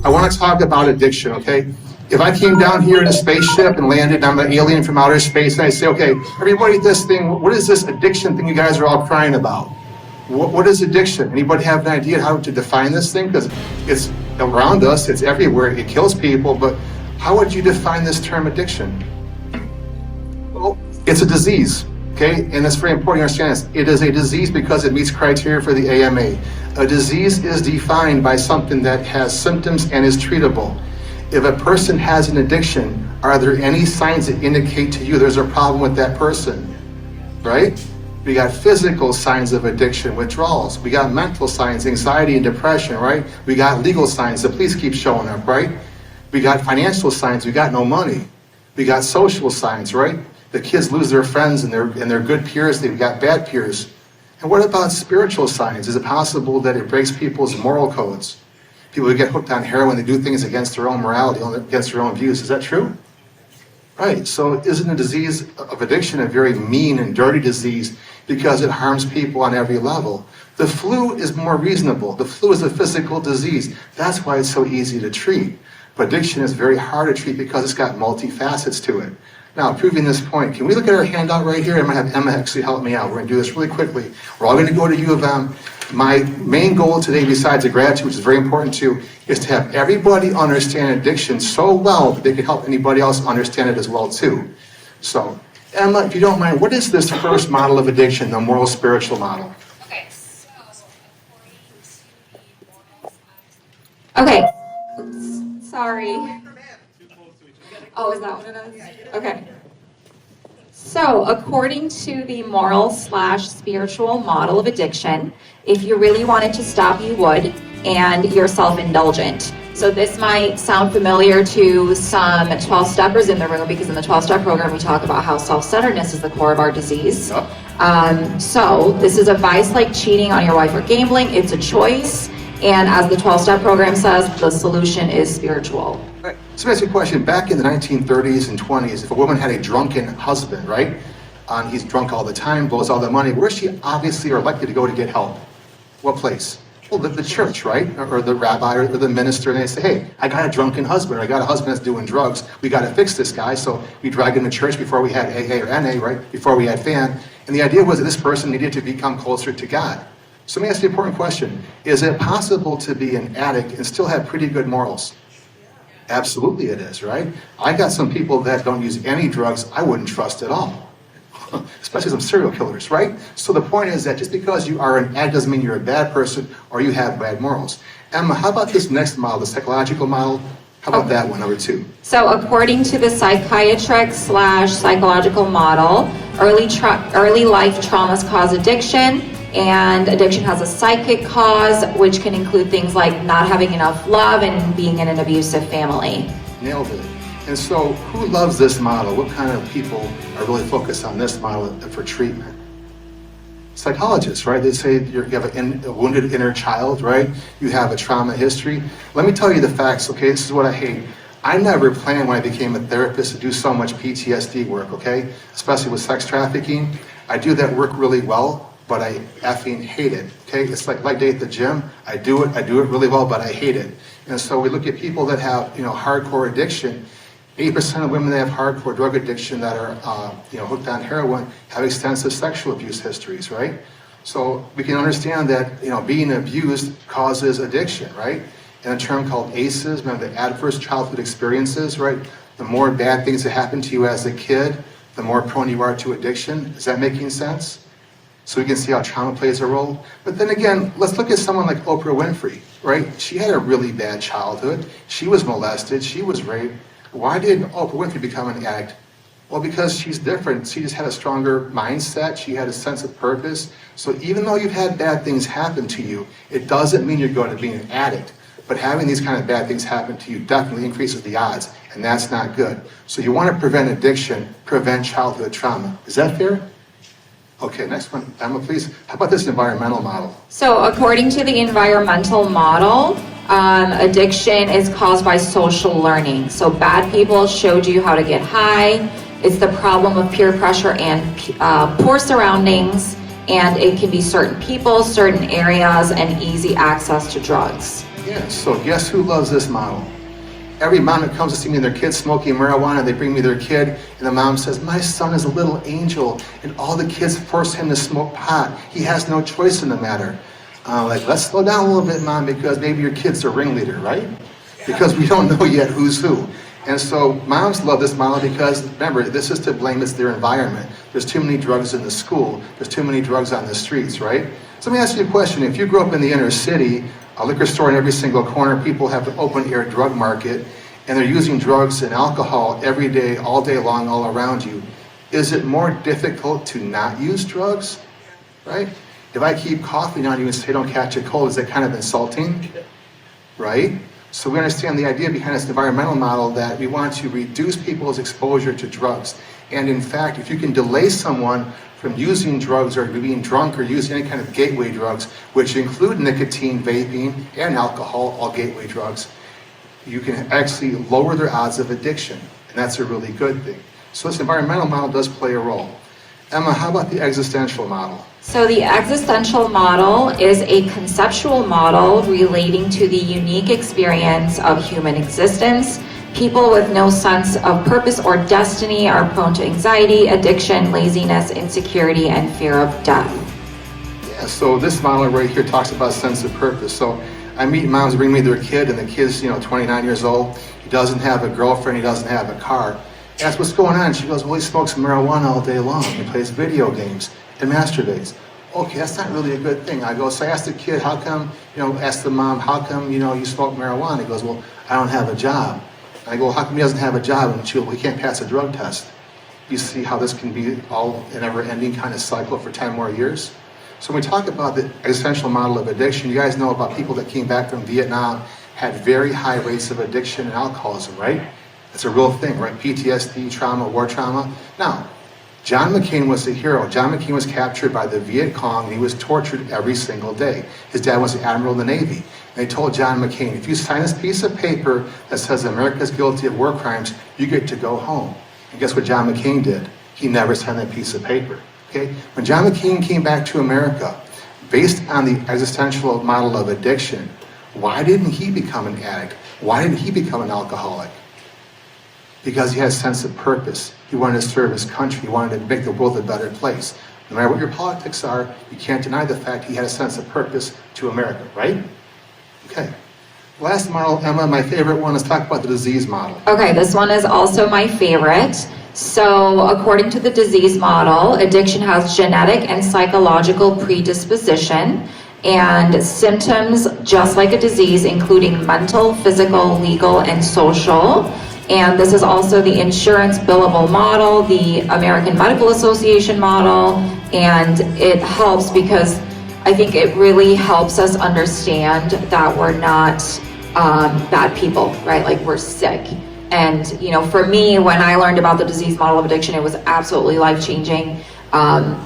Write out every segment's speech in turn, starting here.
I want to talk about addiction, okay? If I came down here in a spaceship and landed, I'm an alien from outer space, and I say, okay, everybody, this thing, what is this addiction thing you guys are all crying about? What is addiction? Anybody have an idea how to define this thing? Because it's around us, it's everywhere, it kills people, but how would you define this term addiction? Well, it's a disease, okay? And it's very important to understand this. It is a disease because it meets criteria for the AMA. A disease is defined by something that has symptoms and is treatable. If a person has an addiction, are there any signs that indicate to you there's a problem with that person, right? We got physical signs of addiction, withdrawals. We got mental signs, anxiety and depression, right? We got legal signs, the police keep showing up, right? We got financial signs, we got no money. We got social signs, right? The kids lose their friends and their good peers, they've got bad peers. And what about spiritual signs? Is it possible that it breaks people's moral codes? People who get hooked on heroin, they do things against their own morality, against their own views. Is that true? Right, so isn't a disease of addiction a very mean and dirty disease because it harms people on every level? The flu is more reasonable. The flu is a physical disease. That's why it's so easy to treat. But addiction is very hard to treat because it's got multifacets to it. Now, proving this point, can we look at our handout right here? I'm going to have Emma actually help me out. We're going to do this really quickly. We're all going to go to U of M. My main goal today, besides the gratitude, which is very important too, is to have everybody understand addiction so well that they can help anybody else understand it as well too. So, Emma, if you don't mind, what is this first model of addiction, the moral spiritual model? Okay. Sorry. Oh, is that what it is? Okay. So, according to the moral/spiritual model of addiction, if you really wanted to stop, you would, and you're self-indulgent. So this might sound familiar to some 12-steppers in the room, because in the 12-step program we talk about how self-centeredness is the core of our disease. Yep. So this is a vice like cheating on your wife or gambling. It's a choice, and as the 12-step program says, the solution is spiritual. Right. So let me ask you a question. Back in the 1930s and 20s, if a woman had a drunken husband, right, and he's drunk all the time, blows all the money, where's she obviously or likely to go to get help? What place? Well, the church, right? Or the rabbi or the minister, and they say, hey, I got a drunken husband, or I got a husband that's doing drugs. We got to fix this guy. So we drag him to church before we had AA or NA, right? Before we had FAN. And the idea was that this person needed to become closer to God. So let me ask you an important question. Is it possible to be an addict and still have pretty good morals? Absolutely it is, right? I got some people that don't use any drugs I wouldn't trust at all. Especially some serial killers, right? So the point is that just because you are an addict doesn't mean you're a bad person or you have bad morals. Emma, how about this next model, the psychological model? How about that one, number 2? So according to the psychiatric/psychological model, early life traumas cause addiction, and addiction has a psychic cause, which can include things like not having enough love and being in an abusive family. Nailed it. And so who loves this model? What kind of people are really focused on this model for treatment? Psychologists, right? They say you have a wounded inner child, right? You have a trauma history. Let me tell you the facts, okay? This is what I hate. I never planned when I became a therapist to do so much PTSD work, okay? Especially with sex trafficking. I do that work really well, but I effing hate it, okay? It's like day at the gym. I do it really well, but I hate it. And so we look at people that have, hardcore addiction. 80% of women that have hardcore drug addiction that are, hooked on heroin have extensive sexual abuse histories, right? So we can understand that, being abused causes addiction, right? And a term called ACEs, remember the adverse childhood experiences, right? The more bad things that happen to you as a kid, the more prone you are to addiction. Is that making sense? So we can see how trauma plays a role. But then again, let's look at someone like Oprah Winfrey, right? She had a really bad childhood. She was molested, she was raped. Why did Oprah Winfrey become an addict? Well, because she's different. She just had a stronger mindset. She had a sense of purpose. So even though you've had bad things happen to you, it doesn't mean you're going to be an addict. But having these kind of bad things happen to you definitely increases the odds, and that's not good. So you want to prevent addiction, prevent childhood trauma. Is that fair? Okay, next one. Emma, please. How about this environmental model? So according to the environmental model, addiction is caused by social learning. So bad people showed you how to get high. It's the problem of peer pressure and poor surroundings. and it can be certain people, certain areas, and easy access to drugs. Yeah, so guess who loves this model? Every mom that comes to see me and their kid smoking marijuana, they bring me their kid, and the mom says, my son is a little angel, and all the kids force him to smoke pot. He has no choice in the matter. Like, let's slow down a little bit, Mom, because maybe your kid's the ringleader, right? Because we don't know yet who's who. And so moms love this model because, remember, this is to blame, it's their environment. There's too many drugs in the school. There's too many drugs on the streets, right? So let me ask you a question. If you grew up in the inner city, a liquor store in every single corner, people have an open-air drug market, and they're using drugs and alcohol every day, all day long, all around you, is it more difficult to not use drugs, right? If I keep coughing on you and say don't catch a cold, is that kind of insulting, right? So we understand the idea behind this environmental model that we want to reduce people's exposure to drugs. And in fact, if you can delay someone from using drugs or being drunk or using any kind of gateway drugs, which include nicotine, vaping, and alcohol, all gateway drugs, you can actually lower their odds of addiction. And that's a really good thing. So this environmental model does play a role. Emma, how about the existential model? So the existential model is a conceptual model relating to the unique experience of human existence. People with no sense of purpose or destiny are prone to anxiety, addiction, laziness, insecurity, and fear of death. Yeah, so this model right here talks about sense of purpose. So I meet moms bring me their kid, and the kid's 29 years old. He doesn't have a girlfriend, he doesn't have a car. I ask, what's going on? She goes, well, he smokes marijuana all day long. He plays video games and masturbates. Okay, that's not really a good thing. I go, so I asked the kid, how come, ask the mom, how come, you smoke marijuana? He goes, well, I don't have a job. And I go, well, how come he doesn't have a job? And she goes, well, he can't pass a drug test. You see how this can be all an ever-ending kind of cycle for 10 more years? So when we talk about the existential model of addiction, you guys know about people that came back from Vietnam, had very high rates of addiction and alcoholism, right? It's a real thing, right? PTSD, trauma, war trauma. Now, John McCain was a hero. John McCain was captured by the Viet Cong, and he was tortured every single day. His dad was an admiral in the Navy. And they told John McCain, if you sign this piece of paper that says America's guilty of war crimes, you get to go home. And guess what John McCain did? He never signed that piece of paper. Okay? When John McCain came back to America, based on the existential model of addiction, why didn't he become an addict? Why didn't he become an alcoholic? Because he had a sense of purpose. He wanted to serve his country. He wanted to make the world a better place. No matter what your politics are, you can't deny the fact he had a sense of purpose to America, right? Okay. Last model, Emma, my favorite one, let's talk about the disease model. Okay, this one is also my favorite. So according to the disease model, addiction has genetic and psychological predisposition and symptoms just like a disease, including mental, physical, legal, and social. And this is also the insurance billable model, the American Medical Association model, and it helps because I think it really helps us understand that we're not bad people, right? Like we're sick. And for me, when I learned about the disease model of addiction, it was absolutely life-changing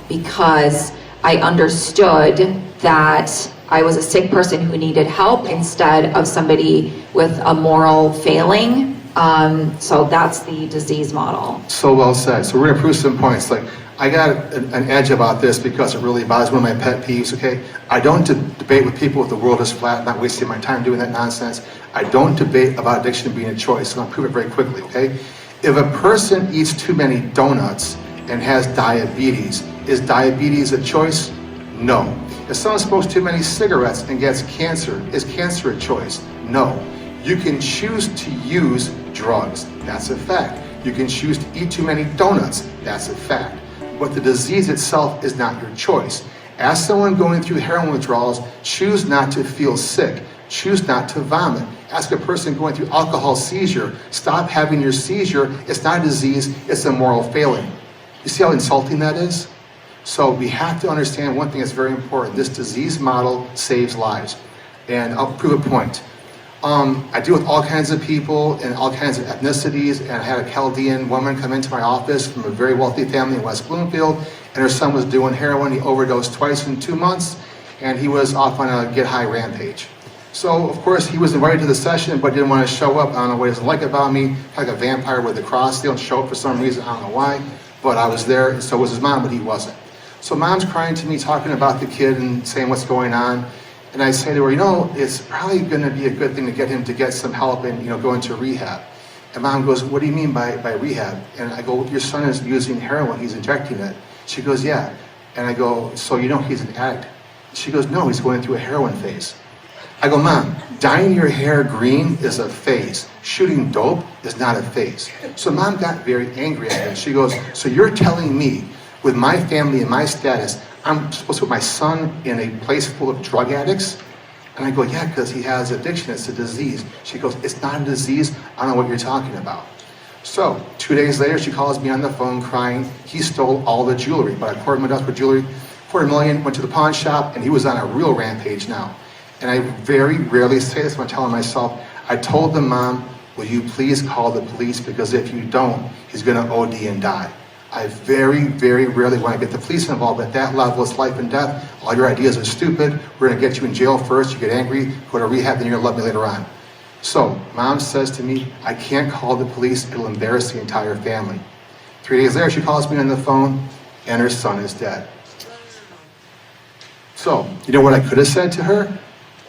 because I understood that I was a sick person who needed help instead of somebody with a moral failing. So that's the disease model. So well said. So we're going to prove some points. Like, I got an edge about this because it really bothers one of my pet peeves, okay? I don't debate with people if the world is flat. I'm not wasting my time doing that nonsense. I don't debate about addiction being a choice, and I'll prove it very quickly, okay? If a person eats too many donuts and has diabetes, is diabetes a choice? No. If someone smokes too many cigarettes and gets cancer, is cancer a choice? No. You can choose to use drugs. That's a fact. You can choose to eat too many donuts. That's a fact. But the disease itself is not your choice. As someone going through heroin withdrawals, choose not to feel sick. Choose not to vomit. Ask a person going through alcohol seizure, stop having your seizure. It's not a disease, it's a moral failing. You see how insulting that is? So we have to understand one thing that's very important. This disease model saves lives. And I'll prove a point. I deal with all kinds of people and all kinds of ethnicities, and I had a Chaldean woman come into my office from a very wealthy family in West Bloomfield, and her son was doing heroin. He overdosed twice in 2 months, and he was off on a get-high rampage. So, of course, he was invited to the session, but didn't want to show up. I don't know what he doesn't like about me, like a vampire with a cross. They don't show up for some reason, I don't know why, but I was there, and so was his mom, but he wasn't. So mom's crying to me, talking about the kid and saying what's going on. And I say to her, it's probably going to be a good thing to get him to get some help and, go into rehab. And mom goes, what do you mean by rehab? And I go, your son is using heroin, he's injecting it. She goes, yeah. And I go, so he's an addict? She goes, no, he's going through a heroin phase. I go, Mom, dyeing your hair green is a phase. Shooting dope is not a phase. So Mom got very angry at me. She goes, so you're telling me, with my family and my status, I'm supposed to put my son in a place full of drug addicts? And I go, yeah, because he has addiction, it's a disease. She goes, it's not a disease, I don't know what you're talking about. So, 2 days later, she calls me on the phone crying, he stole all the jewelry, but I $250,000 for jewelry, $250,000, went to the pawn shop, and he was on a real rampage now. And I very rarely say this when I'm telling myself, I told the mom, will you please call the police, because if you don't, he's gonna OD and die. I very, very rarely want to get the police involved. At that level, it's life and death. All your ideas are stupid. We're gonna get you in jail first, you get angry, go to rehab, then you're gonna love me later on. So, mom says to me, I can't call the police, it'll embarrass the entire family. 3 days later, she calls me on the phone, and her son is dead. So, you know what I could have said to her?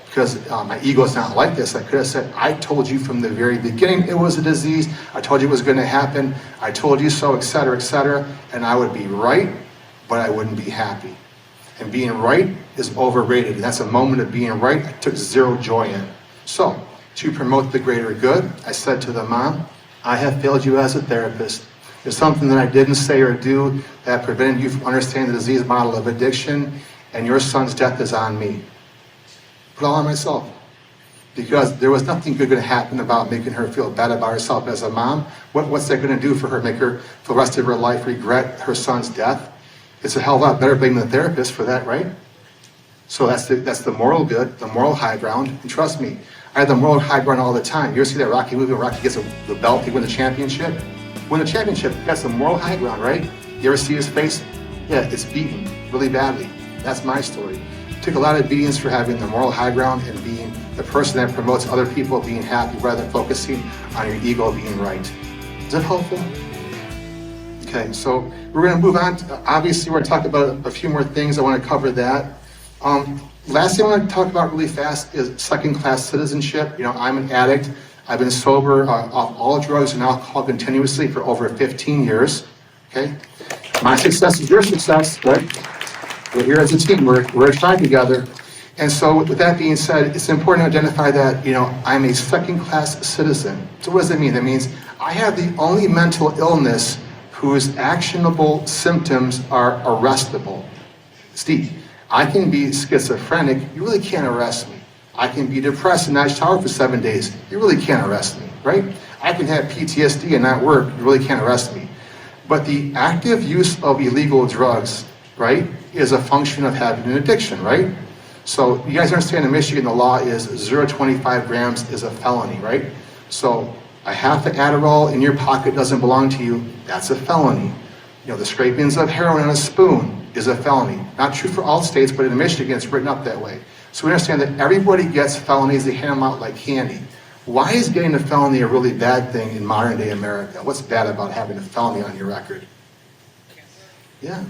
Because my ego is not like this. I could have said, I told you from the very beginning it was a disease. I told you it was going to happen. I told you so, etc., etc. And I would be right, but I wouldn't be happy. And being right is overrated. And that's a moment of being right I took zero joy in. So, to promote the greater good, I said to the mom, I have failed you as a therapist. There's something that I didn't say or do that prevented you from understanding the disease model of addiction, and your son's death is on me. Put it all on myself. Because there was nothing good going to happen about making her feel bad about herself as a mom. What's that going to do for her? Make her, for the rest of her life, regret her son's death? It's a hell of a lot better blaming the therapist for that, right? So that's the moral good, the moral high ground. And trust me, I have the moral high ground all the time. You ever see that Rocky movie where Rocky gets the belt, he wins the championship? Win the championship, that's the moral high ground, right? You ever see his face? Yeah, it's beaten really badly. That's my story. Took a lot of beatings for having the moral high ground and being the person that promotes other people being happy rather than focusing on your ego being right. Is that helpful? Okay, so we're going to move on. Obviously, we're going to talk about a few more things. I want to cover that. Last thing I want to talk about really fast is second-class citizenship. I'm an addict. I've been sober off all drugs and alcohol continuously for over 15 years. Okay, my success is your success, right? We're here as a team. We're a tribe together. And so with that being said, it's important to identify that, I'm a second-class citizen. So what does that mean? That means I have the only mental illness whose actionable symptoms are arrestable. Steve, I can be schizophrenic. You really can't arrest me. I can be depressed and not shower for 7 days. You really can't arrest me, right? I can have PTSD and not work. You really can't arrest me. But the active use of illegal drugs, right, is a function of having an addiction, right? So you guys understand in Michigan, the law is 0.25 grams is a felony, right? So a half of Adderall in your pocket doesn't belong to you, that's a felony. The scrapings of heroin on a spoon is a felony. Not true for all states, but in Michigan, it's written up that way. So we understand that everybody gets felonies, they hand them out like candy. Why is getting a felony a really bad thing in modern day America? What's bad about having a felony on your record? Yeah.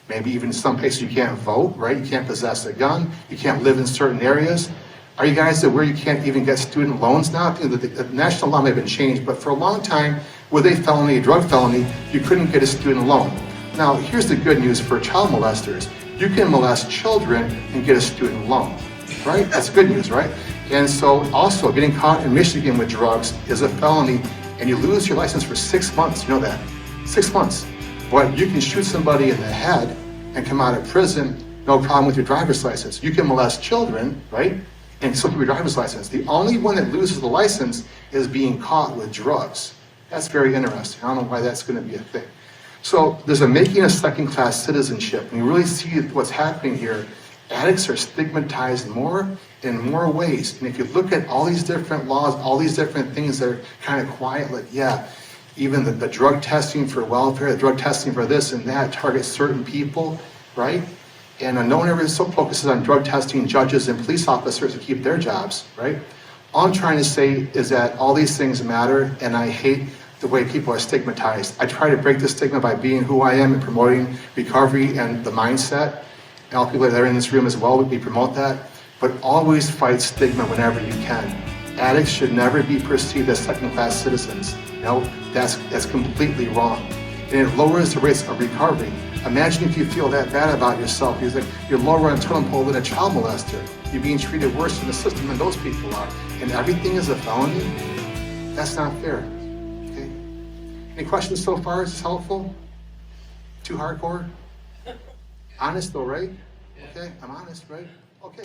Maybe even in some places you can't vote, right? You can't possess a gun. You can't live in certain areas. Are you guys aware you can't even get student loans now? The national law may have been changed, but for a long time, with a felony, a drug felony, you couldn't get a student loan. Now, here's the good news for child molesters. You can molest children and get a student loan, right? That's good news, right? And so also getting caught in Michigan with drugs is a felony, and you lose your license for 6 months. You know that? 6 months. But you can shoot somebody in the head and come out of prison, no problem with your driver's license. You can molest children, right? And still keep your driver's license. The only one that loses the license is being caught with drugs. That's very interesting. I don't know why that's going to be a thing. So there's a making a second-class citizenship. And you really see what's happening here. Addicts are stigmatized more in more ways. And if you look at all these different laws, all these different things that are kind of quiet, like, yeah, even the drug testing for welfare, the drug testing for this and that targets certain people, right? And no one ever so focuses on drug testing judges and police officers to keep their jobs, right? All I'm trying to say is that all these things matter, and I hate the way people are stigmatized. I try to break the stigma by being who I am and promoting recovery and the mindset. And all people that are in this room as well, we promote that. But always fight stigma whenever you can. Addicts should never be perceived as second-class citizens. That's completely wrong. And it lowers the rates of recovery. Imagine if you feel that bad about yourself. You're lower on the totem pole than a child molester. You're being treated worse in the system than those people are. And everything is a felony? That's not fair. Okay? Any questions so far? Is this helpful? Too hardcore? Honest though, right? Okay, I'm honest, right? Okay.